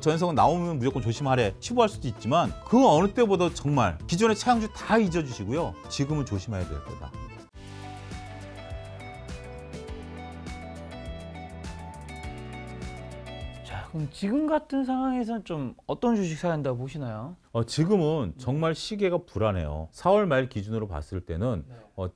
전세가 나오면 무조건 조심하래 치부할 수도 있지만 그 어느 때보다 정말 기존의 차량주 다 잊어주시고요. 지금은 조심해야 될 거다. 그럼 지금 같은 상황에서는 좀 어떤 주식 사야 한다고 보시나요? 지금은 정말 시계가 불안해요. 4월 말 기준으로 봤을 때는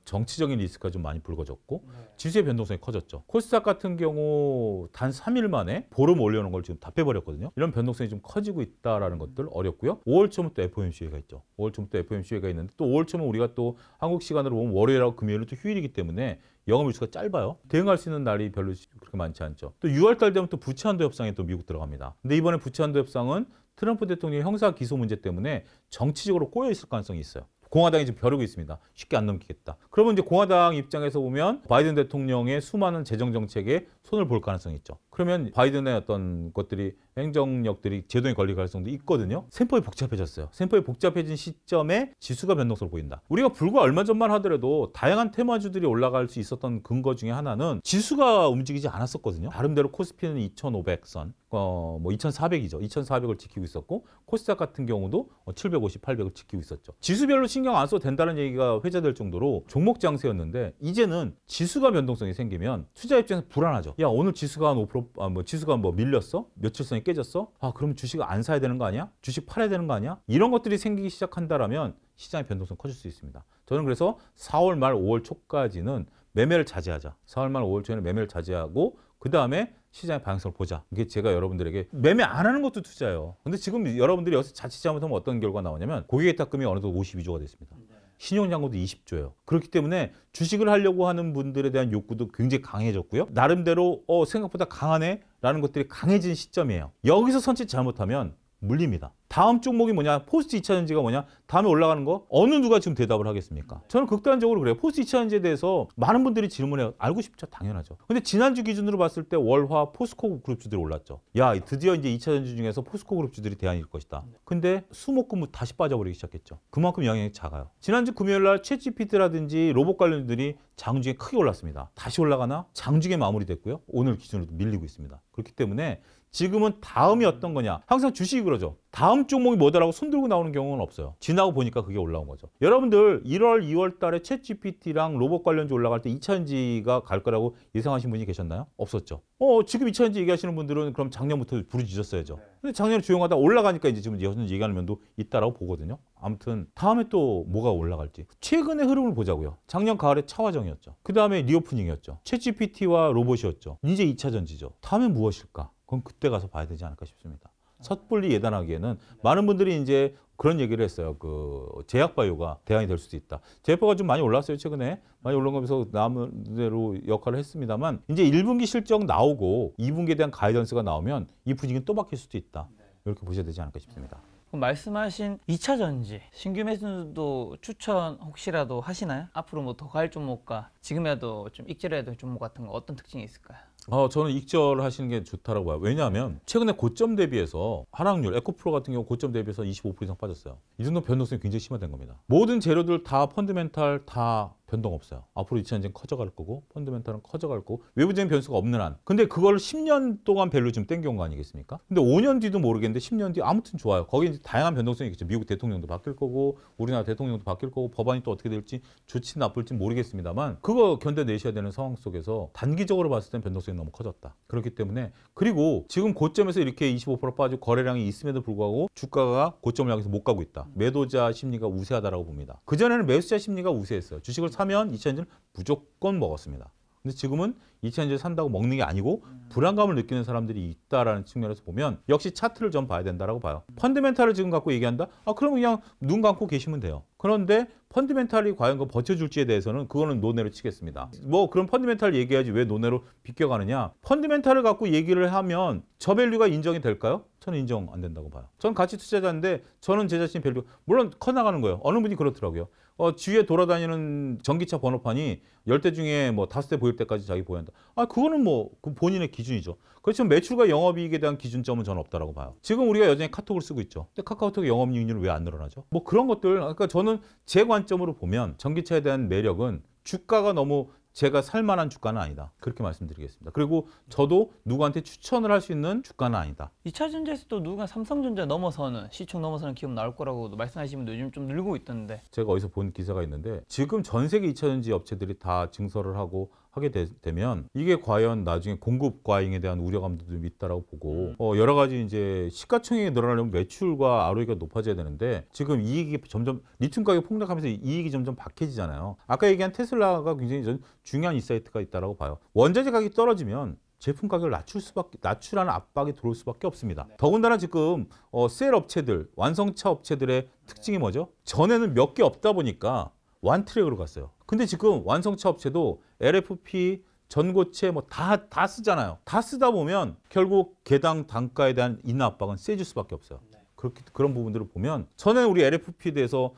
정치적인 리스크가 좀 많이 불거졌고 지수의 변동성이 커졌죠. 코스닥 같은 경우 단 3일 만에 보름 올려놓은 걸 지금 다 빼버렸거든요. 이런 변동성이 좀 커지고 있다는 것들 어렵고요. 5월 초면 또 FOMC가 있죠. 5월 초면 또 FOMC가 있는데 또 5월 초면 우리가 또 한국 시간으로 보면 월요일하고 금요일은 또 휴일이기 때문에 영업일수가 짧아요. 대응할 수 있는 날이 별로 그렇게 많지 않죠. 또 6월 달 되면 또 부채한도 협상에 또 미국 들어갑니다. 근데 이번에 부채한도 협상은 트럼프 대통령의 형사 기소 문제 때문에 정치적으로 꼬여 있을 가능성이 있어요. 공화당이 지금 벼르고 있습니다. 쉽게 안 넘기겠다. 그러면 이제 공화당 입장에서 보면 바이든 대통령의 수많은 재정 정책에 손을 볼 가능성이 있죠. 그러면 바이든의 어떤 것들이 행정력들이 제동에 걸릴 가능성도 있거든요. 셈법이 복잡해졌어요. 셈법이 복잡해진 시점에 지수가 변동성을 보인다. 우리가 불과 얼마 전만 하더라도 다양한 테마주들이 올라갈 수 있었던 근거 중에 하나는 지수가 움직이지 않았었거든요. 나름대로 코스피는 2,500선, 뭐 2,400이죠. 2,400을 지키고 있었고 코스닥 같은 경우도 750, 800을 지키고 있었죠. 지수별로 신경 안 써도 된다는 얘기가 회자될 정도로 종목 장세였는데 이제는 지수가 변동성이 생기면 투자 입장에서 불안하죠. 야, 오늘 지수가 한 5%, 지수가 뭐 밀렸어? 며칠선이 깨졌어? 그러면 주식을 안 사야 되는 거 아니야? 주식 팔아야 되는 거 아니야? 이런 것들이 생기기 시작한다라면 시장의 변동성 커질 수 있습니다. 저는 그래서 4월 말 5월 초까지는 매매를 자제하자. 4월 말 5월 초에는 매매를 자제하고 그 다음에 시장의 방향성을 보자. 이게 제가 여러분들에게 매매 안 하는 것도 투자예요. 근데 지금 여러분들이 여기서 자칫 잘못하면 어떤 결과가 나오냐면 고객예탁금이 어느덧 52조가 됐습니다. 신용잔고도 20조예요. 그렇기 때문에 주식을 하려고 하는 분들에 대한 욕구도 굉장히 강해졌고요. 나름대로 생각보다 강하네 라는 것들이 강해진 시점이에요. 여기서 선취 잘못하면 물립니다. 다음 종목이 뭐냐? 포스트 2차전지가 뭐냐? 다음에 올라가는 거? 어느 누가 지금 대답을 하겠습니까? 저는 극단적으로 그래요. 포스트 2차전지에 대해서 많은 분들이 질문해요. 알고 싶죠? 당연하죠. 근데 지난주 기준으로 봤을 때 월화 포스코 그룹주들이 올랐죠. 야, 드디어 이제 2차전지 중에서 포스코 그룹주들이 대안일 것이다. 근데 수목금 다시 빠져버리기 시작했죠. 그만큼 영향이 작아요. 지난주 금요일 날 챗GPT라든지 로봇 관련주들이 장중에 크게 올랐습니다. 다시 올라가나? 장중에 마무리됐고요. 오늘 기준으로도 밀리고 있습니다. 그렇기 때문에 지금은 다음이 어떤 거냐. 항상 주식이 그러죠. 다음 종목이 뭐다라고 손들고 나오는 경우는 없어요. 지나고 보니까 그게 올라온 거죠. 여러분들 1월, 2월 달에 챗GPT랑 로봇 관련주 올라갈 때 2차전지가 갈 거라고 예상하신 분이 계셨나요? 없었죠. 지금 2차전지 얘기하시는 분들은 그럼 작년부터 부르짖었어야죠. 근데 작년에 조용하다 올라가니까 이제 지금 얘기하는 면도 있다라고 보거든요. 아무튼 다음에 또 뭐가 올라갈지 최근의 흐름을 보자고요. 작년 가을에 차화정이었죠. 그 다음에 리오프닝이었죠. 챗GPT와 로봇이었죠. 이제 2차전지죠. 다음엔 무엇일까? 그럼 그때 가서 봐야 되지 않을까 싶습니다. set불리 예단하기에는 많은 분들이 이제 그런 얘기를 했어요. 그 제약바이오가 대안이 될 수도 있다. 제약바이오가 좀 많이 올랐어요. 최근에 많이 올라가면서 남대로 역할을 했습니다만 이제 1분기 실적 나오고 2분기에 대한 가이던스가 나오면 이 분위기는 또 바뀔 수도 있다. 이렇게 보셔야 되지 않을까 싶습니다. 말씀하신 2차 전지 신규 매수도 추천 혹시라도 하시나요? 앞으로 뭐 더 갈 종목과 지금이라도 좀 익절해야 될 종목 같은 거 어떤 특징이 있을까요? 저는 익절하시는 게 좋다라고 봐요. 왜냐하면 최근에 고점 대비해서 하락률, 에코프로 같은 경우 고점 대비해서 25% 이상 빠졌어요. 이 정도 변동성이 굉장히 심화된 겁니다. 모든 재료들 다 펀드멘탈 다 변동 없어요. 앞으로 2차전지는 커져갈 거고 펀드멘탈은 커져갈 거고 외부적인 변수가 없는 한. 근데 그걸 10년 동안 밸류 좀 땡겨온 거 아니겠습니까? 근데 5년 뒤도 모르겠는데 10년 뒤 아무튼 좋아요. 거기 이제 다양한 변동성이 있겠죠. 미국 대통령도 바뀔 거고 우리나라 대통령도 바뀔 거고 법안이 또 어떻게 될지 좋지 나쁠지 모르겠습니다만 그거 견뎌내셔야 되는 상황 속에서 단기적으로 봤을 땐 변동성이 너무 커졌다. 그렇기 때문에 그리고 지금 고점에서 이렇게 25% 빠지고 거래량이 있음에도 불구하고 주가가 고점을 향해서 못 가고 있다. 매도자 심리가 우세하다라고 봅니다. 그전에는 매수자 심리가 우세했어요. 주식을 사면 2차전지를 무조건 먹었습니다. 근데 지금은 2차전지를 산다고 먹는 게 아니고 불안감을 느끼는 사람들이 있다라는 측면에서 보면 역시 차트를 좀 봐야 된다라고 봐요. 펀드멘탈을 지금 갖고 얘기한다? 그러면 그냥 눈 감고 계시면 돼요. 그런데 펀드멘탈이 과연 그거 버텨줄지에 대해서는 그거는 논외로 치겠습니다. 뭐 그런 펀드멘탈 얘기해야지 왜 논외로 비껴가느냐. 펀드멘탈을 갖고 얘기를 하면 저밸류가 인정이 될까요? 저는 인정 안 된다고 봐요. 저는 가치 투자자인데 저는 제 자신의 밸류 물론 커나가는 거예요. 어느 분이 그렇더라고요. 주위에 돌아다니는 전기차 번호판이 10대 중에 뭐 5대 보일 때까지 자기 보여한다. 그거는 뭐 그 본인의 기준이죠. 그렇지만 매출과 영업이익에 대한 기준점은 저는 없다라고 봐요. 지금 우리가 여전히 카톡을 쓰고 있죠. 근데 카카오톡의 영업이익률은 왜 안 늘어나죠? 뭐 그런 것들. 그러니까 저는 제 관점으로 보면 전기차에 대한 매력은 주가가 너무 제가 살 만한 주가는 아니다. 그렇게 말씀드리겠습니다. 그리고 저도 누구한테 추천을 할 수 있는 주가는 아니다. 2차전지에서도 누가 삼성전자 넘어서는 시총 넘어서는 기업 나올 거라고 말씀하시면 요즘 좀 늘고 있던데. 제가 어디서 본 기사가 있는데 지금 전 세계 2차전지 업체들이 다 증설을 하고 하게 되면 이게 과연 나중에 공급 과잉에 대한 우려감도 좀 있다라고 보고 여러 가지 이제 시가총액이 늘어나려면 매출과 ROE가 높아져야 되는데 지금 이익이 점점 리튬 가격 폭락하면서 이익이 점점 박해지잖아요. 아까 얘기한 테슬라가 굉장히 중요한 인사이트가 있다라고 봐요. 원자재 가격이 떨어지면 제품 가격을 낮추라는 압박이 들어올 수밖에 없습니다. 더군다나 지금 셀 업체들, 완성차 업체들의 특징이 뭐죠? 전에는 몇 개 없다 보니까 완트랙으로 갔어요. 근데 지금 완성차 업체도 LFP, 전고체 뭐 다 쓰잖아요. 다 쓰다 보면 결국 개당 단가에 대한 인하 압박은 세질 수밖에 없어요. 그런 부분들을 보면 전에 우리 LFP에 대해서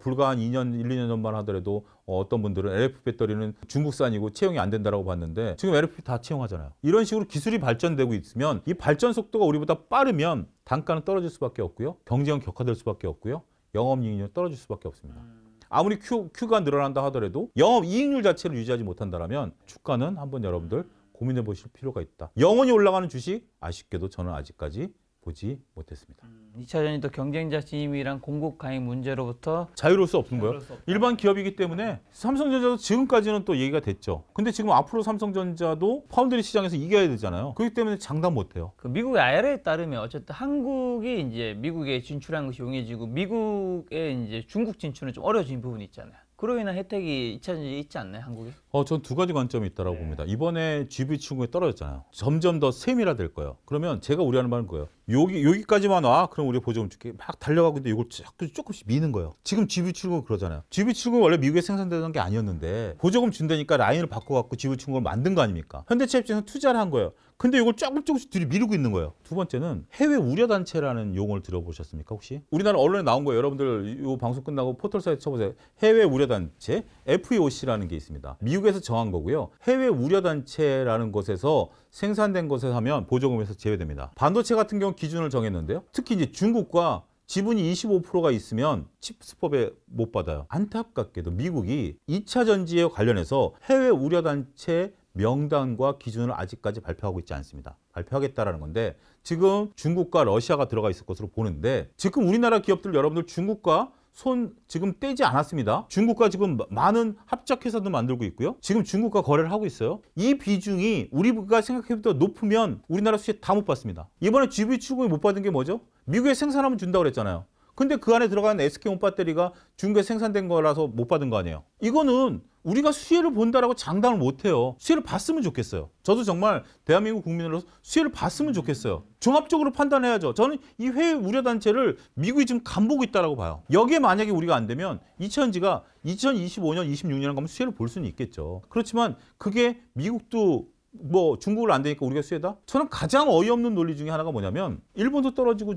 불과 한 2년, 1, 2년 전만 하더라도 어떤 분들은 LFP 배터리는 중국산이고 채용이 안 된다라고 봤는데 지금 LFP 다 채용하잖아요. 이런 식으로 기술이 발전되고 있으면 이 발전 속도가 우리보다 빠르면 단가는 떨어질 수밖에 없고요. 경쟁은 격화될 수밖에 없고요. 영업이익률은 떨어질 수밖에 없습니다. 아무리 Q가 늘어난다 하더라도 영업이익률 자체를 유지하지 못한다면 주가는 한번 여러분들 고민해 보실 필요가 있다. 영원히 올라가는 주식 아쉽게도 저는 아직까지 보지 못했습니다. 2차전지도 경쟁자 진입이랑 공급 가입 문제로부터 자유로울 수 없는 거예요. 일반 기업이기 때문에 삼성전자도 지금까지는 또 얘기가 됐죠. 근데 지금 앞으로 삼성전자도 파운드리 시장에서 이겨야 되잖아요. 그렇기 때문에 장담 못해요. 그 미국의 IRA에 따르면 어쨌든 한국이 이제 미국에 진출한 것이 용이해지고 미국에 이제 중국 진출은 좀 어려워진 부분이 있잖아요. 그로 인한 혜택이 2차전지에 있지 않나요, 한국이? 전 두 가지 관점이 있다고 봅니다. 이번에 GV70이 떨어졌잖아요. 점점 더 세밀화될 거예요. 그러면 제가 우려하는 바는 거예요. 여기까지만 와. 그럼 우리가 보조금 줄게. 막 달려가고 있는데 이걸 자꾸 조금씩 미는 거예요. 지금 GV70은 그러잖아요. GV70은 원래 미국에 생산되던 게 아니었는데 보조금 준다니까 라인을 바꿔갖고 GV70을 만든 거 아닙니까? 현대차 입장에서 투자를 한 거예요. 근데 이걸 조금씩 들이미루고 있는 거예요. 두 번째는 해외 우려단체라는 용어를 들어보셨습니까, 혹시? 우리나라 언론에 나온 거예요. 여러분들 이 방송 끝나고 포털 사이트 쳐보세요. 해외 우려단체 FEOC라는 게 있습니다. 미국에서 정한 거고요. 해외 우려단체라는 곳에서 생산된 것에 하면 보조금에서 제외됩니다. 반도체 같은 경우 기준을 정했는데요. 특히 이제 중국과 지분이 25%가 있으면 칩스법에 못 받아요. 안타깝게도 미국이 2차 전지에 관련해서 해외 우려단체 명단과 기준을 아직까지 발표하고 있지 않습니다. 발표하겠다라는 건데 지금 중국과 러시아가 들어가 있을 것으로 보는데 지금 우리나라 기업들 여러분들 중국과 손 지금 떼지 않았습니다. 중국과 지금 많은 합작회사도 만들고 있고요. 지금 중국과 거래를 하고 있어요. 이 비중이 우리가 생각해보다 높으면 우리나라 수혜 다 못 받습니다. 이번에 GV70이 못 받은 게 뭐죠? 미국에 생산하면 준다고 그랬잖아요. 근데 그 안에 들어가는 SK온 배터리가 중국에 생산된 거라서 못 받은 거 아니에요. 이거는 우리가 수혜를 본다라고 장담을 못해요. 수혜를 봤으면 좋겠어요. 저도 정말 대한민국 국민으로서 수혜를 봤으면 좋겠어요. 종합적으로 판단해야죠. 저는 이 해외 우려단체를 미국이 지금 간보고 있다고 봐요. 여기에 만약에 우리가 안 되면 2차전지가 2025년, 26년 가면 수혜를 볼 수는 있겠죠. 그렇지만 그게 미국도 뭐 중국을 안 되니까 우리가 수혜다? 저는 가장 어이없는 논리 중에 하나가 뭐냐면 일본도 떨어지고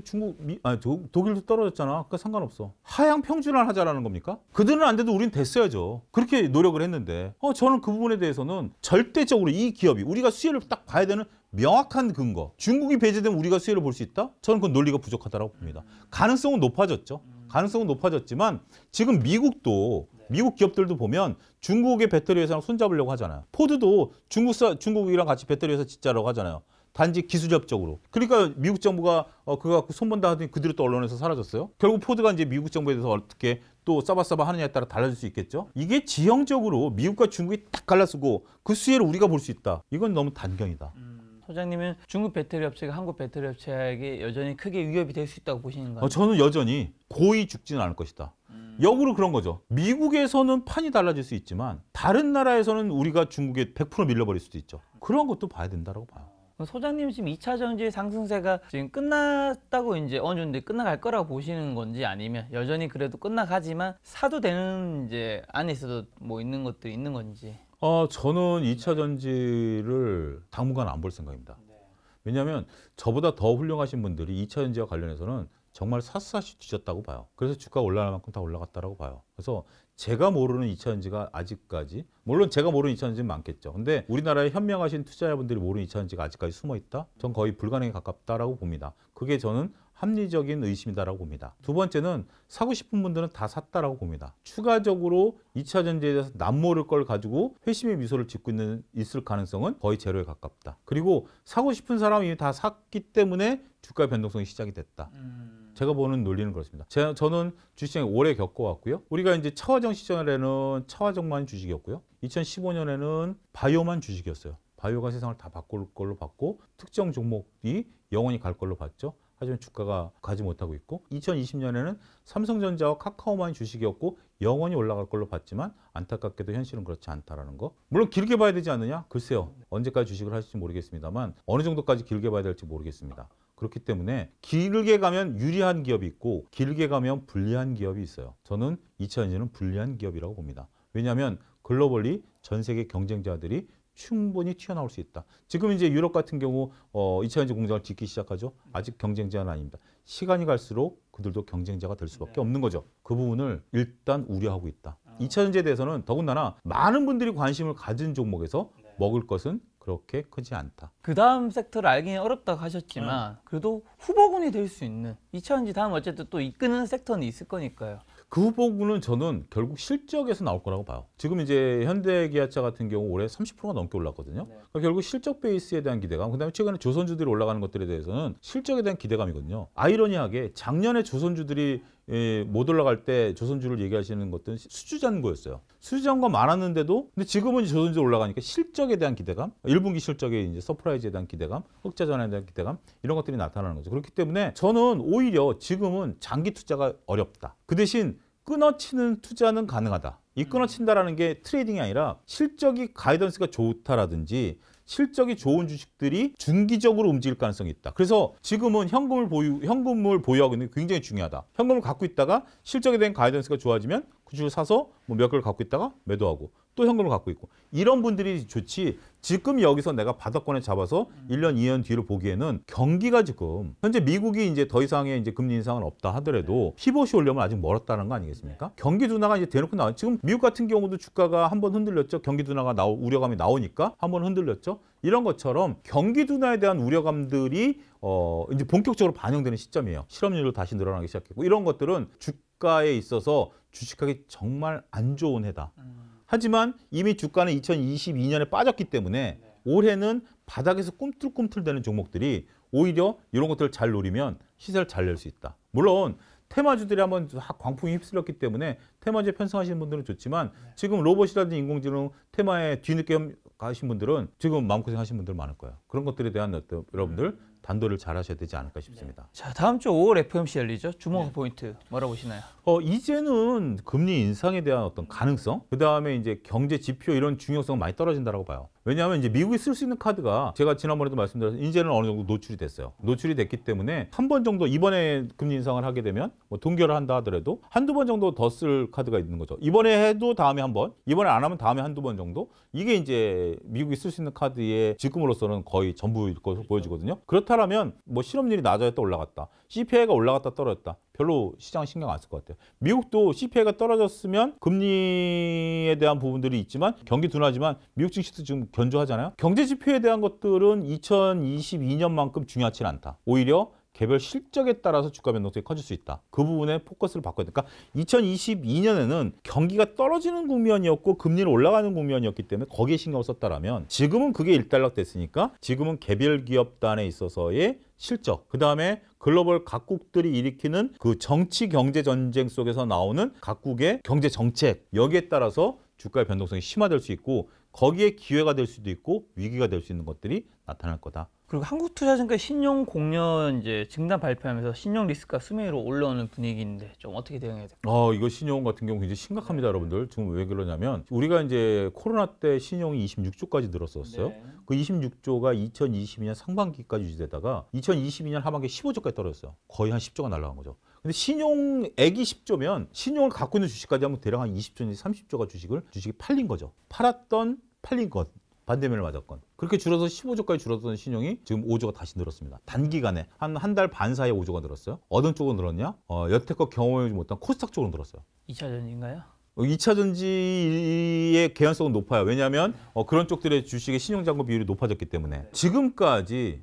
독일도 떨어졌잖아. 그러니까 상관없어. 하향 평준화를 하자라는 겁니까? 그들은 안 돼도 우리는 됐어야죠. 그렇게 노력을 했는데 저는 그 부분에 대해서는 절대적으로 이 기업이 우리가 수혜를 딱 봐야 되는 명확한 근거. 중국이 배제되면 우리가 수혜를 볼 수 있다? 저는 그 논리가 부족하다고 봅니다. 가능성은 높아졌죠. 가능성은 높아졌지만 지금 미국 기업들도 보면 중국의 배터리 회사랑 손잡으려고 하잖아요. 포드도 중국이랑 같이 배터리 회사 짓자라고 하잖아요. 단지 기술협적으로. 그러니까 미국 정부가 그거 갖고 손본다 하더니 그대로 또 언론에서 사라졌어요. 결국 포드가 이제 미국 정부에 대해서 어떻게 또 싸바싸바 하느냐에 따라 달라질 수 있겠죠. 이게 지형적으로 미국과 중국이 딱 갈라쓰고 그 수혜를 우리가 볼 수 있다. 이건 너무 단견이다. 소장님은 중국 배터리 업체가 한국 배터리 업체에게 여전히 크게 위협이 될 수 있다고 보시는 거예요? 저는 여전히 고의 죽지는 않을 것이다. 역으로 그런 거죠. 미국에서는 판이 달라질 수 있지만 다른 나라에서는 우리가 중국에 100% 밀려버릴 수도 있죠. 그런 것도 봐야 된다고 봐요. 소장님 지금 2차 전지의 상승세가 지금 끝났다고 이제 어느 정도 끝나갈 거라고 보시는 건지 아니면 여전히 그래도 끝나가지만 사도 되는 이제 안에 있어도 뭐 있는 것들이 있는 건지. 저는 2차 전지를 당분간 안 볼 생각입니다. 왜냐하면 저보다 더 훌륭하신 분들이 2차 전지와 관련해서는 정말 샅샅이 뒤졌다고 봐요. 그래서 주가가 올라갈 만큼 다 올라갔다고 봐요. 그래서 제가 모르는 2차 전지가 아직까지, 물론 제가 모르는 2차 전지는 많겠죠. 근데 우리나라의 현명하신 투자자분들이 모르는 2차 전지가 아직까지 숨어 있다? 전 거의 불가능에 가깝다라고 봅니다. 그게 저는 합리적인 의심이다라고 봅니다. 두 번째는 사고 싶은 분들은 다 샀다라고 봅니다. 추가적으로 2차 전지에 대해서 남모를 걸 가지고 회심의 미소를 짓고 있을 가능성은 거의 제로에 가깝다. 그리고 사고 싶은 사람이 다 샀기 때문에 주가 변동성이 시작이 됐다. 제가 보는 논리는 그렇습니다. 저는 주식시장에 오래 겪어왔고요. 우리가 이제 차화정 시절에는 차화정만 주식이었고요. 2015년에는 바이오만 주식이었어요. 바이오가 세상을 다 바꿀 걸로 봤고 특정 종목이 영원히 갈 걸로 봤죠. 하지만 주가가 가지 못하고 있고 2020년에는 삼성전자와 카카오만 주식이었고 영원히 올라갈 걸로 봤지만 안타깝게도 현실은 그렇지 않다라는 거. 물론 길게 봐야 되지 않느냐? 글쎄요. 언제까지 주식을 하실지 모르겠습니다만 어느 정도까지 길게 봐야 될지 모르겠습니다. 그렇기 때문에 길게 가면 유리한 기업이 있고 길게 가면 불리한 기업이 있어요. 저는 2차전지는 불리한 기업이라고 봅니다. 왜냐하면 글로벌리 전 세계 경쟁자들이 충분히 튀어나올 수 있다. 지금 이제 유럽 같은 경우 2차전지 공장을 짓기 시작하죠. 아직 경쟁자는 아닙니다. 시간이 갈수록 그들도 경쟁자가 될 수밖에 없는 거죠. 그 부분을 일단 우려하고 있다. 2차전지에 대해서는 더군다나 많은 분들이 관심을 가진 종목에서 먹을 것은 그렇게 크지 않다. 그 다음 섹터를 알기는 어렵다고 하셨지만 그래도 후보군이 될 수 있는 2차전지 다음 어쨌든 또 이끄는 섹터는 있을 거니까요. 그 후보군은 저는 결국 실적에서 나올 거라고 봐요. 지금 이제 현대기아차 같은 경우 올해 30%가 넘게 올랐거든요. 그러니까 결국 실적 베이스에 대한 기대감, 그다음에 최근에 조선주들이 올라가는 것들에 대해서는 실적에 대한 기대감이거든요. 아이러니하게 작년에 조선주들이 못 올라갈 때 조선주를 얘기하시는 것들은 수주잔고였어요. 수주잔고가 많았는데도 근데 지금은 조선주 올라가니까 실적에 대한 기대감, 1분기 실적에 이제 서프라이즈에 대한 기대감, 흑자전환에 대한 기대감 이런 것들이 나타나는 거죠. 그렇기 때문에 저는 오히려 지금은 장기 투자가 어렵다. 그 대신 끊어치는 투자는 가능하다. 이 끊어친다라는 게 트레이딩이 아니라 실적이 가이던스가 좋다라든지 실적이 좋은 주식들이 중기적으로 움직일 가능성이 있다. 그래서 지금은 현금을 보유하고 있는 게 굉장히 중요하다. 현금을 갖고 있다가 실적에 대한 가이던스가 좋아지면 그 주식을 사서 뭐 몇 개를 갖고 있다가 매도하고 또 현금을 갖고 있고 이런 분들이 좋지. 지금 여기서 내가 바닥권에 잡아서 1년, 2년 뒤를 보기에는 경기가 지금 현재 미국이 이제 더 이상의 이제 금리 인상은 없다 하더라도 피벗이 오려면 아직 멀었다는 거 아니겠습니까? 경기 둔화가 이제 대놓고 나와. 지금 미국 같은 경우도 주가가 한번 흔들렸죠. 경기 둔화가 우려감이 나오니까 한번 흔들렸죠. 이런 것처럼 경기 둔화에 대한 우려감들이 이제 본격적으로 반영되는 시점이에요. 실업률도 다시 늘어나기 시작했고 이런 것들은 주가에 있어서 주식하기 정말 안 좋은 해다. 하지만 이미 주가는 2022년에 빠졌기 때문에 올해는 바닥에서 꿈틀꿈틀대는 종목들이 오히려 이런 것들을 잘 노리면 시세를 잘 낼 수 있다. 물론 테마주들이 한번 광풍이 휩쓸렸기 때문에 테마주에 편성하시는 분들은 좋지만 지금 로봇이라든지 인공지능 테마에 뒤늦게 가신 분들은 지금 마음고생 하신 분들 많을 거예요. 그런 것들에 대한 여러분들 단도를 잘 하셔야 되지 않을까 싶습니다. 자, 다음 주 5월 FOMC 열리죠. 주목 포인트 뭐라고 보시나요? 이제는 금리 인상에 대한 어떤 가능성, 그 다음에 이제 경제 지표 이런 중요성은 많이 떨어진다고 봐요. 왜냐하면 이제 미국이 쓸 수 있는 카드가 제가 지난번에도 말씀드렸지만 이제는 어느 정도 노출이 됐어요. 노출이 됐기 때문에 한 번 정도 이번에 금리 인상을 하게 되면 뭐 동결을 한다 하더라도 한두 번 정도 더 쓸 카드가 있는 거죠. 이번에 해도 다음에 한 번, 이번에 안 하면 다음에 한두 번 정도. 이게 이제 미국이 쓸 수 있는 카드의 지금으로서는 거의 전부일 것으로 보여지거든요. 그렇다면 뭐 실업률이 낮아졌다 올라갔다, CPI가 올라갔다 떨어졌다. 별로 시장 신경 안 쓸 것 같아요. 미국도 CPI가 떨어졌으면 금리에 대한 부분들이 있지만 경기 둔화지만 미국 증시도 지금 견조하잖아요. 경제 지표에 대한 것들은 2022년만큼 중요하지는 않다. 오히려 개별 실적에 따라서 주가 변동성이 커질 수 있다. 그 부분에 포커스를 바꿔야 되니까 2022년에는 경기가 떨어지는 국면이었고 금리는 올라가는 국면이었기 때문에 거기에 신경을 썼다라면 지금은 그게 일단락 됐으니까 지금은 개별 기업단에 있어서의 실적, 그 다음에 글로벌 각국들이 일으키는 그 정치 경제 전쟁 속에서 나오는 각국의 경제 정책, 여기에 따라서 주가의 변동성이 심화될 수 있고 거기에 기회가 될 수도 있고 위기가 될 수 있는 것들이 나타날 거다. 그리고 한국투자증권 신용 공여 이제 증단 발표하면서 신용 리스크가 수매로 올라오는 분위기인데 좀 어떻게 대응해야 될까요? 이거 신용 같은 경우 굉장히 심각합니다, 여러분들. 지금 왜 그러냐면 우리가 이제 코로나 때 신용이 26조까지 늘었었어요. 네. 그 26조가 2022년 상반기까지 유지되다가 2022년 하반기에 15조까지 떨어졌어요. 거의 한 10조가 날아간 거죠. 근데 신용액이 10조면 신용을 갖고 있는 주식까지 하면 대략 한 20조인지 30조가 주식이 팔린 거죠. 팔린 것. 반대면을 맞았건. 그렇게 줄어서 15조까지 줄었던 신용이 지금 5조가 다시 늘었습니다. 단기간에 한 달 반 사이에 5조가 늘었어요. 어느 쪽으로 늘었냐? 여태껏 경험하지 못한 코스닥 쪽으로 늘었어요. 2차전지인가요? 2차 전지의 개연성은 높아요. 왜냐하면 그런 쪽들의 주식의 신용잔고 비율이 높아졌기 때문에 지금까지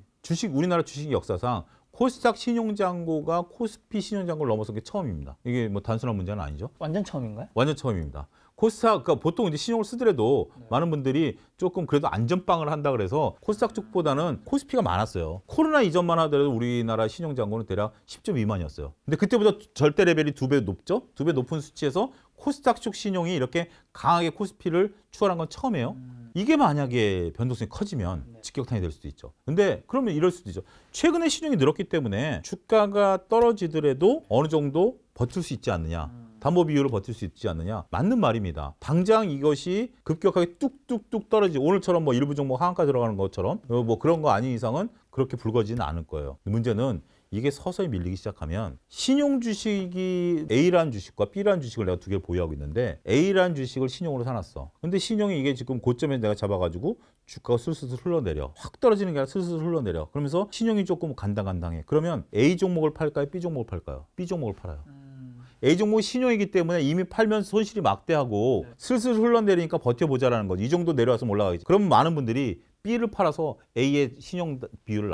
우리나라 주식 역사상 코스닥 신용잔고가 코스피 신용잔고를 넘어선 게 처음입니다. 이게 뭐 단순한 문제는 아니죠. 완전 처음인가요? 완전 처음입니다. 코스닥, 그러니까 보통 이제 신용을 쓰더라도 많은 분들이 조금 그래도 안전빵을 한다 그래서 코스닥 쪽보다는 코스피가 많았어요. 코로나 이전만 하더라도 우리나라 신용잔고는 대략 10점 미만이었어요. 근데 그때보다 절대 레벨이 2배 높죠? 2배 높은 수치에서 코스닥 쪽 신용이 이렇게 강하게 코스피를 추월한 건 처음이에요. 이게 만약에 변동성이 커지면 직격탄이 될 수도 있죠. 근데 그러면 이럴 수도 있죠. 최근에 신용이 늘었기 때문에 주가가 떨어지더라도 어느 정도 버틸 수 있지 않느냐. 담보 비율을 버틸 수 있지 않느냐. 맞는 말입니다. 당장 이것이 급격하게 뚝뚝뚝 떨어지고 오늘처럼 뭐 일부 종목 하한가 들어가는 것처럼 뭐 그런 거 아닌 이상은 그렇게 불거지는 않을 거예요. 문제는 이게 서서히 밀리기 시작하면 신용 주식이 A라는 주식과 B라는 주식을 내가 두 개를 보유하고 있는데 A라는 주식을 신용으로 사놨어. 근데 신용이 이게 지금 고점에 내가 잡아가지고 주가가 슬슬 흘러내려. 확 떨어지는 게 아니라 슬슬 흘러내려. 그러면서 신용이 조금 간당간당해. 그러면 A 종목을 팔까요? B 종목을 팔까요? B 종목을 팔아요. A 종목이 신용이기 때문에 이미 팔면서 손실이 막대하고 슬슬 흘러내리니까 버텨보자라는 거지. 이 정도 내려와서 올라가겠지. 그럼 많은 분들이 B를 팔아서 A의 신용 비율을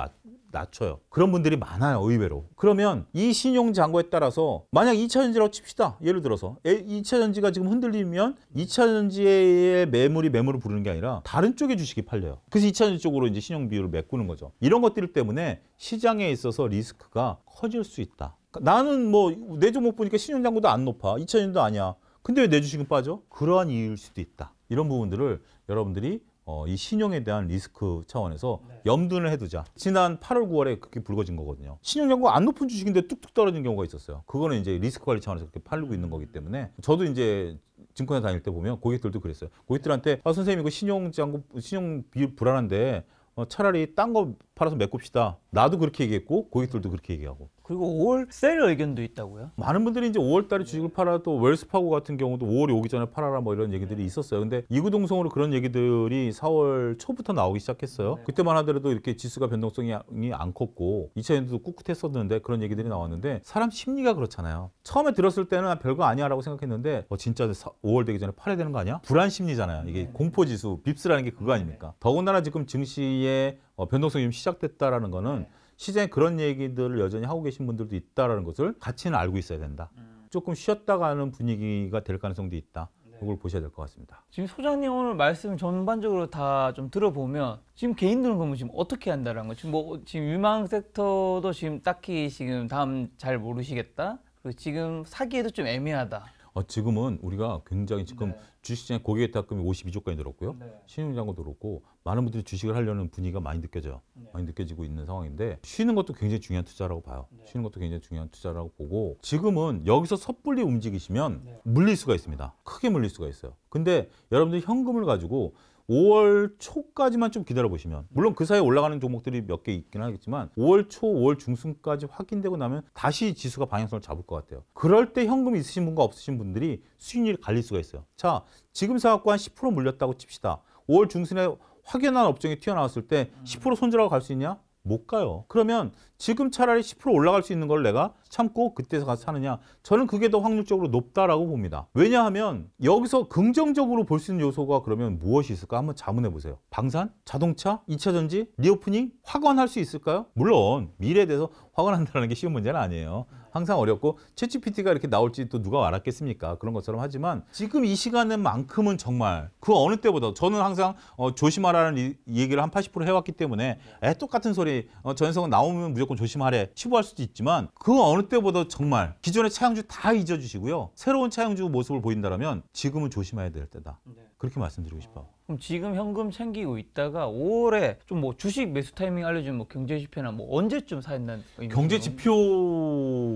낮춰요. 그런 분들이 많아요, 의외로. 그러면 이 신용 잔고에 따라서 만약 2차전지라고 칩시다. 예를 들어서 2차전지가 지금 흔들리면 2차전지의 매물을 부르는 게 아니라 다른 쪽의 주식이 팔려요. 그래서 2차전지 쪽으로 이제 신용 비율을 메꾸는 거죠. 이런 것들 때문에 시장에 있어서 리스크가 커질 수 있다. 나는 뭐 내 종목 보니까 신용 잔고도 안 높아. 2차전지도 아니야. 근데 왜 내 주식은 빠져? 그러한 이유일 수도 있다. 이런 부분들을 여러분들이 이 신용에 대한 리스크 차원에서 염두를 해두자. 지난 8월, 9월에 그렇게 불거진 거거든요. 신용잔고가 안 높은 주식인데 뚝뚝 떨어진 경우가 있었어요. 그거는 이제 리스크 관리 차원에서 그렇게 팔고 있는 거기 때문에 저도 이제 증권에 다닐 때 보면 고객들도 그랬어요. 고객들한테 선생님 이거 신용 비율 불안한데 차라리 딴 거 팔아서 메꿉시다. 나도 그렇게 얘기했고 고객들도 그렇게 얘기하고. 그리고 5월 셀 의견도 있다고요? 많은 분들이 이제 5월 달에 주식을 팔아 또 웰스파고 같은 경우도 5월이 오기 전에 팔아라 뭐 이런 얘기들이 있었어요. 근데 이구동성으로 그런 얘기들이 4월 초부터 나오기 시작했어요. 그때만 하더라도 이렇게 지수가 변동성이 안 컸고 2차전지도 꿋꿋했었는데 그런 얘기들이 나왔는데 사람 심리가 그렇잖아요. 처음에 들었을 때는 별거 아니야라고 생각했는데 진짜 5월 되기 전에 팔아야 되는 거 아니야? 불안 심리잖아요. 이게 공포지수, 빕스라는 게 그거 아닙니까? 더군다나 지금 증시의 변동성이 좀 시작됐다라는 거는 시장에 그런 얘기들을 여전히 하고 계신 분들도 있다라는 것을 같이는 알고 있어야 된다. 조금 쉬었다가 하는 분위기가 될 가능성도 있다. 그걸 보셔야 될 것 같습니다. 지금 소장님 오늘 말씀 전반적으로 다 좀 들어보면 지금 개인들은 그러면 지금 어떻게 한다는 거? 지금 유망 섹터도 지금 딱히 지금 다음 잘 모르시겠다. 그리고 지금 사기에도 좀 애매하다. 지금은 우리가 굉장히 지금 주식시장에 고객 예탁금이 52조까지 늘었고요. 신용잔고도 그렇고 많은 분들이 주식을 하려는 분위기가 많이 느껴져요. 많이 느껴지고 있는 상황인데 쉬는 것도 굉장히 중요한 투자라고 봐요. 쉬는 것도 굉장히 중요한 투자라고 보고 지금은 여기서 섣불리 움직이시면 물릴 수가 있습니다. 크게 물릴 수가 있어요. 근데 여러분들이 현금을 가지고 5월 초까지만 좀 기다려 보시면 물론 그 사이에 올라가는 종목들이 몇 개 있긴 하겠지만 5월 초, 5월 중순까지 확인되고 나면 다시 지수가 방향성을 잡을 것 같아요. 그럴 때 현금이 있으신 분과 없으신 분들이 수익률이 갈릴 수가 있어요. 자, 지금 사갖고 한 10% 물렸다고 칩시다. 5월 중순에 확연한 업종이 튀어나왔을 때 10% 손절하고 갈 수 있냐? 못 가요. 그러면 지금 차라리 10% 올라갈 수 있는 걸 내가 참고 그때서 가서 사느냐? 저는 그게 더 확률적으로 높다라고 봅니다. 왜냐하면 여기서 긍정적으로 볼 수 있는 요소가 그러면 무엇이 있을까? 한번 자문해 보세요. 방산? 자동차? 2차전지? 리오프닝? 확언할 수 있을까요? 물론 미래에 대해서 확언한다는 게 쉬운 문제는 아니에요. 항상 어렵고 챗GPT가 이렇게 나올지 또 누가 알았겠습니까? 그런 것처럼 하지만 지금 이 시간만큼은 정말 그 어느 때보다 저는 항상 조심하라는 이 얘기를 한 80% 해왔기 때문에 똑같은 소리 전현성은 나오면 무조건 조심하래 치부할 수도 있지만 그 어느 때보다 정말 기존의 차영주 다 잊어주시고요. 새로운 차영주 모습을 보인다면 지금은 조심해야 될 때다. 그렇게 말씀드리고 싶어요. 그럼 지금 현금 챙기고 있다가 5월에 좀 뭐 주식 매수 타이밍 알려주면 뭐 경제지표나 뭐 언제쯤 사야 된다는 의미죠?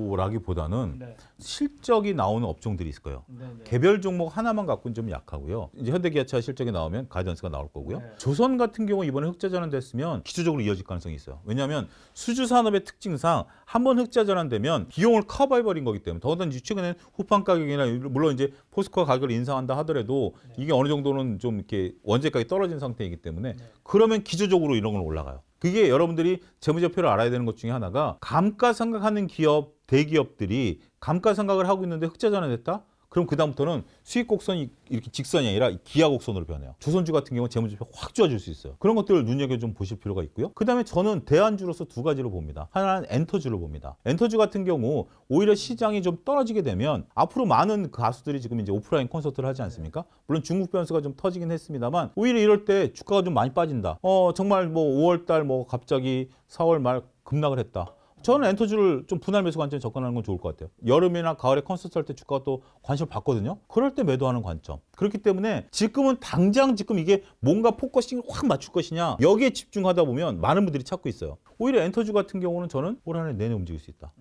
경제지표라기보다는 실적이 나오는 업종들이 있을 거예요. 개별 종목 하나만 갖고는 좀 약하고요. 이제 현대기아차 실적이 나오면 가이던스가 나올 거고요. 조선 같은 경우 이번에 흑자 전환됐으면 기초적으로 이어질 가능성이 있어요. 왜냐하면 수주 산업의 특징상 한번 흑자 전환되면 비용을 커버해버린 거기 때문에 더군다나 최근에 후판 가격이나 물론 이제 포스코 가격을 인상한다 하더라도 이게 어느 정도는 좀 이렇게 원재 가격이 떨어진 상태이기 때문에 그러면 기초적으로 이런 건 올라가요. 그게 여러분들이 재무제표를 알아야 되는 것 중에 하나가 감가상각하는 기업, 대기업들이 감가상각을 하고 있는데 흑자 전환됐다? 그럼 그다음부터는 수익 곡선이 이렇게 직선이 아니라 기하 곡선으로 변해요. 조선주 같은 경우는 재무제표 확 좋아질 수 있어요. 그런 것들을 눈여겨 좀 보실 필요가 있고요. 그다음에 저는 대안주로서 두 가지를 봅니다. 하나는 엔터주를 봅니다. 엔터주 같은 경우 오히려 시장이 좀 떨어지게 되면 앞으로 많은 가수들이 지금 이제 오프라인 콘서트를 하지 않습니까? 물론 중국 변수가 좀 터지긴 했습니다만 오히려 이럴 때 주가가 좀 많이 빠진다. 정말 뭐 5월 달 뭐 갑자기 4월 말 급락을 했다. 저는 엔터주를 좀 분할 매수 관점에 접근하는 건 좋을 것 같아요. 여름이나 가을에 콘서트 할 때 주가가 또 관심을 받거든요. 그럴 때 매도하는 관점. 그렇기 때문에 지금은 당장 지금 이게 뭔가 포커싱을 확 맞출 것이냐 여기에 집중하다 보면 많은 분들이 찾고 있어요. 오히려 엔터주 같은 경우는 저는 올 한 해 내내 움직일 수 있다.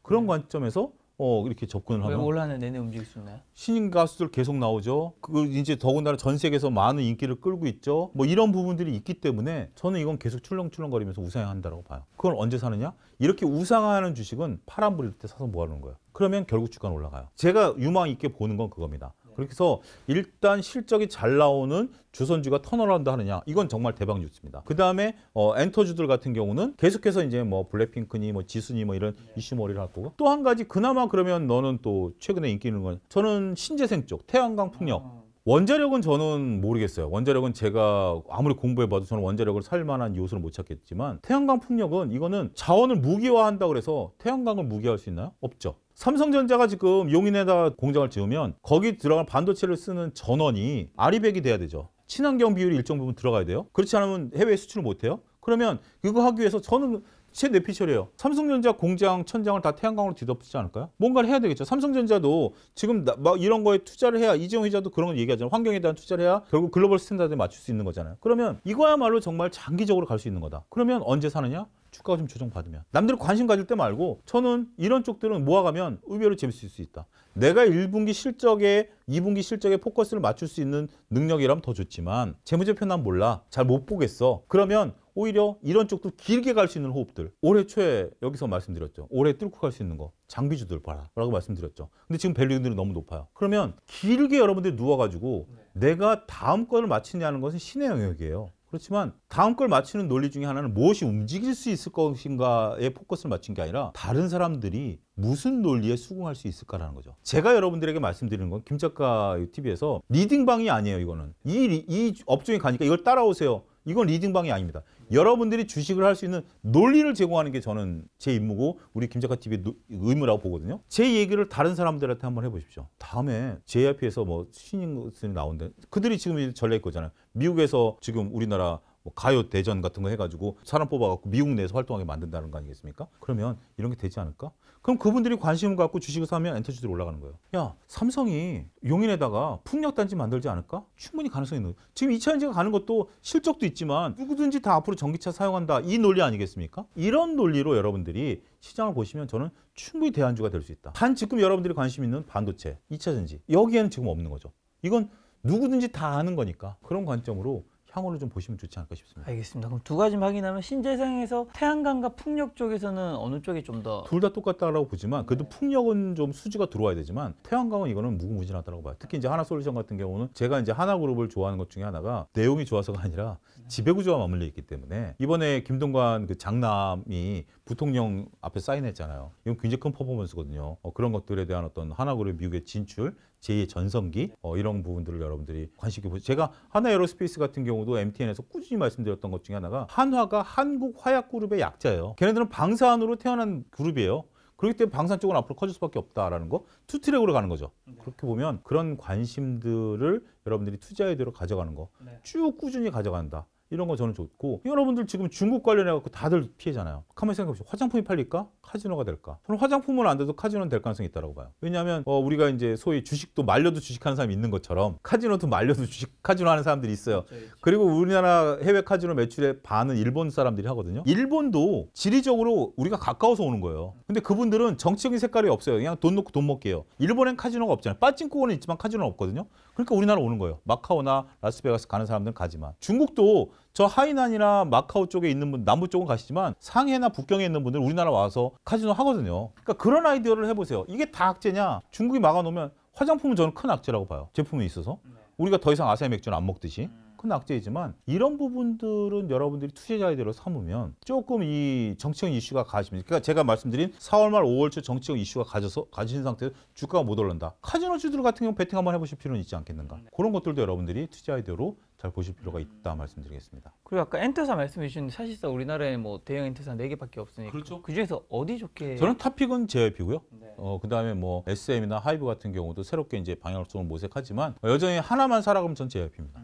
그런 관점에서 이렇게 접근을 왜 하면 올 한 해 내내 움직일 수 있나요? 신인 가수들 계속 나오죠. 그 이제 더군다나 전 세계에서 많은 인기를 끌고 있죠. 뭐 이런 부분들이 있기 때문에 저는 이건 계속 출렁출렁거리면서 우상향한다고 봐요. 그걸 언제 사느냐? 이렇게 우상향하는 주식은 파란 불일 때 사서 뭐 하는 거예요? 그러면 결국 주가는 올라가요. 제가 유망 있게 보는 건 그겁니다. 그래서 일단 실적이 잘 나오는 조선주가 턴어라운드 하느냐, 이건 정말 대박 뉴스입니다. 그 다음에 엔터주들 같은 경우는 계속해서 이제 뭐 블랙핑크니 뭐 지수니 뭐 이런 이슈머리를 할 거고, 또 한 가지 그나마 그러면 너는 또 최근에 인기 있는 건 저는 신재생 쪽 태양광 풍력. 원자력은 저는 모르겠어요. 원자력은 제가 아무리 공부해봐도 저는 원자력을 살 만한 요소를 못 찾겠지만 태양광 풍력은 이거는 자원을 무기화한다고 그래서 태양광을 무기화할 수 있나요? 없죠. 삼성전자가 지금 용인에다 공장을 지으면 거기 들어간 반도체를 쓰는 전원이 아리백이 돼야 되죠. 친환경 비율이 일정 부분 들어가야 돼요. 그렇지 않으면 해외 수출을 못 해요. 그러면 이거 하기 위해서 저는 제 뇌피셜이에요. 삼성전자 공장 천장을 다 태양광으로 뒤덮지 않을까요? 뭔가를 해야 되겠죠. 삼성전자도 지금 막 이런 거에 투자를 해야, 이재용 회장도 그런 걸 얘기하잖아요. 환경에 대한 투자를 해야 결국 글로벌 스탠다드에 맞출 수 있는 거잖아요. 그러면 이거야말로 정말 장기적으로 갈 수 있는 거다. 그러면 언제 사느냐? 주가가 좀 조정받으면. 남들이 관심 가질 때 말고 저는 이런 쪽들은 모아가면 의외로 재밌을 수 있다. 내가 1분기 실적에 2분기 실적에 포커스를 맞출 수 있는 능력이라면 더 좋지만 재무제표 난 몰라. 잘 못 보겠어. 그러면 오히려 이런 쪽도 길게 갈 수 있는 호흡들. 올해 초에 여기서 말씀드렸죠. 올해 뚫고 갈 수 있는 거. 장비주들 봐라. 라고 말씀드렸죠. 근데 지금 밸류들이 너무 높아요. 그러면 길게 여러분들이 누워가지고 내가 다음 거를 맞추냐는 것은 신의 영역이에요. 그렇지만 다음 걸 맞추는 논리 중에 하나는 무엇이 움직일 수 있을 것인가에 포커스를 맞춘 게 아니라 다른 사람들이 무슨 논리에 수긍할 수 있을까라는 거죠. 제가 여러분들에게 말씀드리는 건 김작가 TV에서 리딩방이 아니에요. 이거는 이 업종에 가니까 이걸 따라오세요. 이건 리딩방이 아닙니다. 여러분들이 주식을 할 수 있는 논리를 제공하는 게 저는 제 임무고 우리 김작가 TV의 의무라고 보거든요. 제 얘기를 다른 사람들한테 한번 해보십시오. 다음에 JYP에서 뭐 신인들이 나오는데 그들이 지금 전략 거잖아요. 미국에서 지금 우리나라 뭐 가요 대전 같은 거 해가지고 사람 뽑아갖고 미국 내에서 활동하게 만든다는 거 아니겠습니까? 그러면 이런 게 되지 않을까? 그럼 그분들이 관심을 갖고 주식을 사면 엔터주들이 올라가는 거예요. 야, 삼성이 용인에다가 풍력단지 만들지 않을까? 충분히 가능성이 있는 거예요. 지금 2차 전지가 가는 것도 실적도 있지만 누구든지 다 앞으로 전기차 사용한다. 이 논리 아니겠습니까? 이런 논리로 여러분들이 시장을 보시면 저는 충분히 대안주가 될 수 있다. 단 지금 여러분들이 관심 있는 반도체, 2차 전지. 여기에는 지금 없는 거죠. 이건 누구든지 다 아는 거니까 그런 관점으로 향후를 좀 보시면 좋지 않을까 싶습니다. 알겠습니다. 그럼 두 가지 확인하면 신재생에서 태양광과 풍력 쪽에서는 어느 쪽이 좀 더 둘 다 똑같다라고 보지만 그래도 풍력은 좀 수지가 들어와야 되지만 태양광은 이거는 무궁무진하다고 봐요. 특히 이제 하나솔루션 같은 경우는 제가 이제 하나그룹을 좋아하는 것 중에 하나가 내용이 좋아서가 아니라 지배구조와 맞물려 있기 때문에 이번에 김동관 그 장남이 부통령 앞에 사인했잖아요. 이건 굉장히 큰 퍼포먼스거든요. 그런 것들에 대한 어떤 하나그룹 미국의 진출, 제2의 전성기 이런 부분들을 여러분들이 관심 있게 보세요. 제가 하나에어로스페이스 같은 경우도 MTN에서 꾸준히 말씀드렸던 것 중에 하나가 한화가 한국화약그룹의 약자예요. 걔네들은 방산으로 태어난 그룹이에요. 그렇기 때문에 방산 쪽은 앞으로 커질 수밖에 없다라는 거, 투트랙으로 가는 거죠. 그렇게 보면 그런 관심들을 여러분들이 투자 아이디어로 가져가는 거 쭉 꾸준히 가져간다. 이런 거 저는 좋고, 여러분들 지금 중국 관련해갖고 다들 피해잖아요. 가만히 생각해보시죠. 화장품이 팔릴까? 카지노가 될까? 저는 화장품은 안 돼도 카지노는 될 가능성이 있다고 봐요. 왜냐하면 우리가 이제 소위 주식도 말려도 주식하는 사람이 있는 것처럼 카지노도 말려도 카지노 하는 사람들이 있어요. 그리고 우리나라 해외 카지노 매출의 반은 일본 사람들이 하거든요. 일본도 지리적으로 우리가 가까워서 오는 거예요. 근데 그분들은 정치적인 색깔이 없어요. 그냥 돈 놓고 돈 먹게요. 일본엔 카지노가 없잖아요. 빠찡코는 있지만 카지노는 없거든요. 그러니까 우리나라 오는 거예요. 마카오나 라스베가스 가는 사람들은 가지만. 중국도 저 하이난이나 마카오 쪽에 있는 분, 남부 쪽은 가시지만 상해나 북경에 있는 분들은 우리나라 와서 카지노 하거든요. 그러니까 그런 아이디어를 해보세요. 이게 다 악재냐? 중국이 막아놓으면 화장품은 저는 큰 악재라고 봐요. 제품에 있어서. 우리가 더 이상 아사히 맥주는 안 먹듯이. 큰 악재이지만 이런 부분들은 여러분들이 투자자이대로 삼으면 조금 이 정치적 이슈가 가지면, 그러니까 제가 말씀드린 4월 말 5월 초 정치적 이슈가 가진 상태에서 주가가 못 올른다. 카지노주들 같은 경우 베팅 한번 해보실 필요는 있지 않겠는가. 그런 것들도 여러분들이 투자이대로 잘 보실 필요가 있다 말씀드리겠습니다. 그리고 아까 엔터사 말씀해 주셨는데 사실상 우리나라에 뭐 대형 엔터사 4개밖에 없으니까 그렇죠. 그중에서 어디 좋게 저는 탑픽은 JYP고요. 네. 그다음에 뭐 SM이나 하이브 같은 경우도 새롭게 이제 방향을 좀 모색하지만 여전히 하나만 사라 그러면 전 JYP입니다.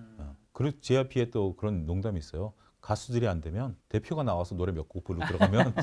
그리고 JYP에 또 그런 농담이 있어요. 가수들이 안 되면 대표가 나와서 노래 몇 곡 부르고 들어가면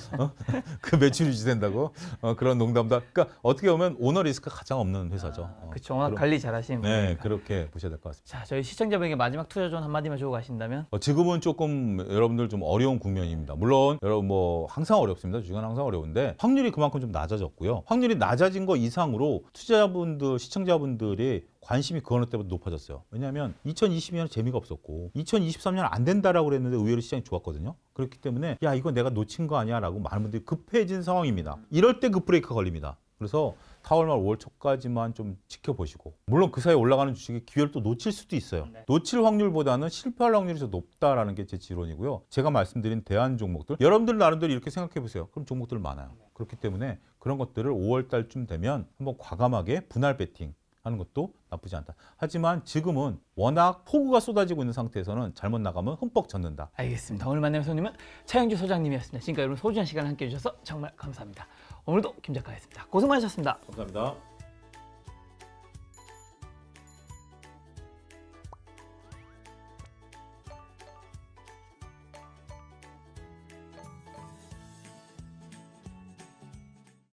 그 매출이 유지된다고 그런 농담도. 그러니까 어떻게 보면 오너 리스크가 가장 없는 회사죠. 그렇죠. 워낙 관리 잘하시는 네, 분이니까. 그렇게 보셔야 될 것 같습니다. 자, 저희 시청자분에게 마지막 투자 조언 한마디만 주고 가신다면? 지금은 조금 여러분들 좀 어려운 국면입니다. 물론 여러분 뭐 항상 어렵습니다. 주식은 항상 어려운데 확률이 그만큼 좀 낮아졌고요. 확률이 낮아진 거 이상으로 투자자분들, 시청자분들이 관심이 그 어느 때보다 높아졌어요. 왜냐하면 2020년은 재미가 없었고 2023년 안 된다라고 그랬는데 의외로 시장이 좋았거든요. 그렇기 때문에 야 이거 내가 놓친 거 아니야 라고 많은 분들이 급해진 상황입니다. 이럴 때 그 브레이크가 걸립니다. 그래서 4월 말 5월 초까지만 좀 지켜보시고, 물론 그 사이에 올라가는 주식의 기회를 또 놓칠 수도 있어요. 놓칠 확률보다는 실패할 확률이 더 높다라는 게 제 지론이고요. 제가 말씀드린 대안 종목들, 여러분들 나름대로 이렇게 생각해 보세요. 그럼 종목들 많아요. 그렇기 때문에 그런 것들을 5월 달쯤 되면 한번 과감하게 분할 배팅 하는 것도 나쁘지 않다. 하지만 지금은 워낙 폭우가 쏟아지고 있는 상태에서는 잘못 나가면 흠뻑 젖는다. 알겠습니다. 오늘 만난 손님은 차영주 소장님이었습니다. 지금까지 여러분 소중한 시간을 함께 해주셔서 정말 감사합니다. 오늘도 김 작가였습니다. 고생 많으셨습니다. 감사합니다.